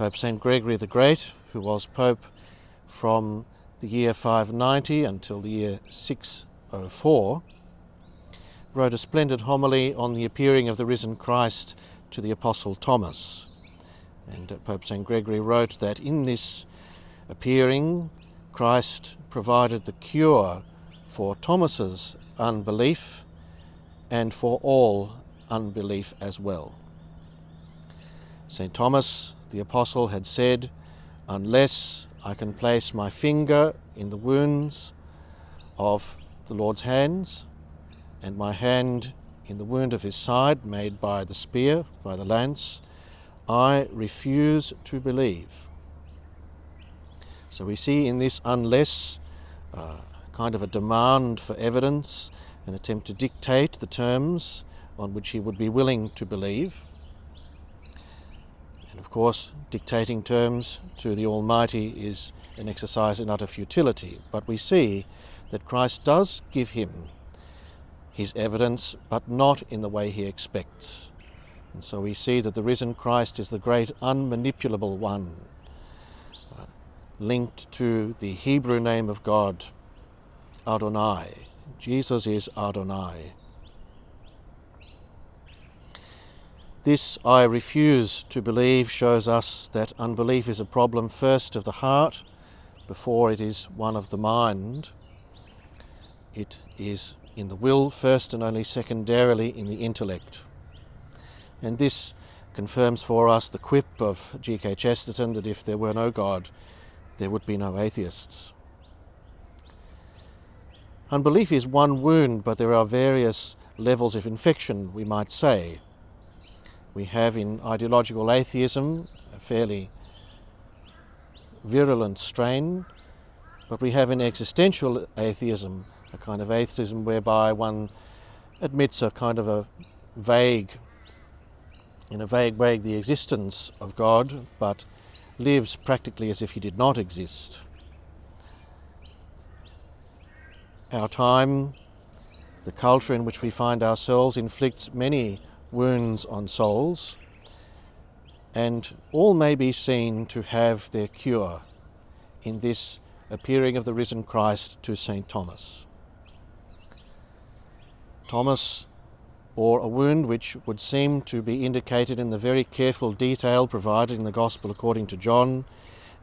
Pope St. Gregory the Great, who was Pope from the year 590 until the year 604, wrote a splendid homily on the appearing of the risen Christ to the Apostle Thomas. And Pope St. Gregory wrote that in this appearing, Christ provided the cure for Thomas's unbelief and for all unbelief as well. St. Thomas, the Apostle, had said, "Unless I can place my finger in the wounds of the Lord's hands and my hand in the wound of his side made by the spear, by the lance, I refuse to believe." So we see in this "unless" kind of a demand for evidence, an attempt to dictate the terms on which he would be willing to believe. And of course, dictating terms to the Almighty is an exercise in utter futility. But we see that Christ does give him his evidence, but not in the way he expects. And so we see that the risen Christ is the great unmanipulable one, linked to the Hebrew name of God, Adonai. Jesus is Adonai. This "I refuse to believe" shows us that unbelief is a problem first of the heart before it is one of the mind. It is in the will first and only secondarily in the intellect. And this confirms for us the quip of G.K. Chesterton that if there were no God, there would be no atheists. Unbelief is one wound, but there are various levels of infection, we might say. We have in ideological atheism a fairly virulent strain, but we have in existential atheism a kind of atheism whereby one admits a kind of a vague way, the existence of God, but lives practically as if he did not exist. Our time, the culture in which we find ourselves, inflicts many wounds on souls, and all may be seen to have their cure in this appearing of the risen Christ to St. Thomas. Thomas bore a wound which would seem to be indicated in the very careful detail provided in the Gospel according to John,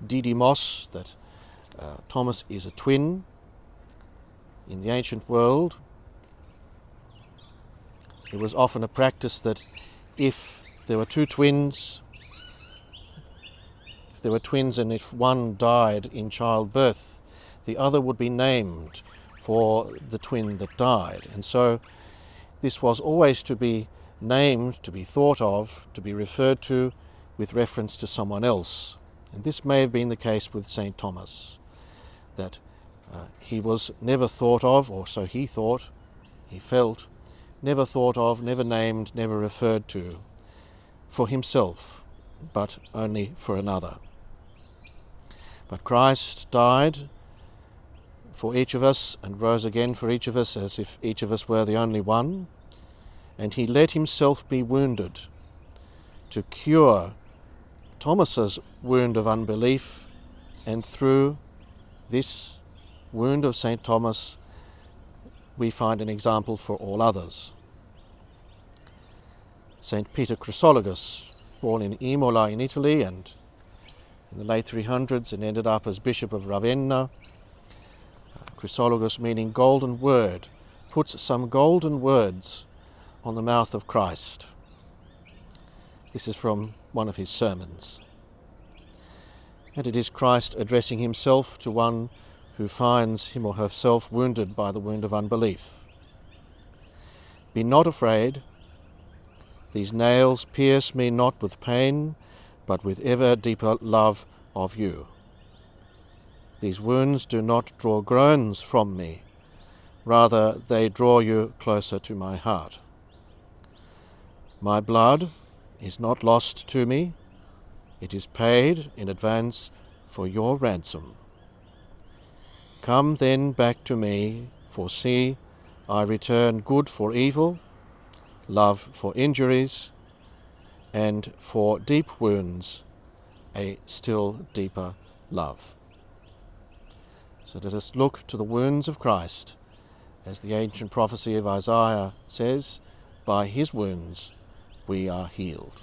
Didymos, that Thomas is a twin. In the ancient world, it was often a practice that if there were two twins, and if one died in childbirth, the other would be named for the twin that died. And so this was always to be named, to be thought of, to be referred to with reference to someone else. And this may have been the case with St. Thomas, that he was never thought of, or so he thought, he felt, never thought of, never named, never referred to for himself, but only for another. But Christ died for each of us and rose again for each of us as if each of us were the only one, and he let himself be wounded to cure Thomas's wound of unbelief, and through this wound of St. Thomas we find an example for all others. St. Peter Chrysologus, born in Imola in Italy and in the late 300s and ended up as Bishop of Ravenna. Chrysologus, meaning golden word, puts some golden words on the mouth of Christ. This is from one of his sermons. And it is Christ addressing himself to one who finds him or herself wounded by the wound of unbelief. "Be not afraid. These nails pierce me not with pain, but with ever deeper love of you. These wounds do not draw groans from me, rather they draw you closer to my heart. My blood is not lost to me, it is paid in advance for your ransom. Come then back to me, for see, I return good for evil, love for injuries, and for deep wounds a still deeper love. So let us look to the wounds of Christ, as the ancient prophecy of Isaiah says, by his wounds we are healed.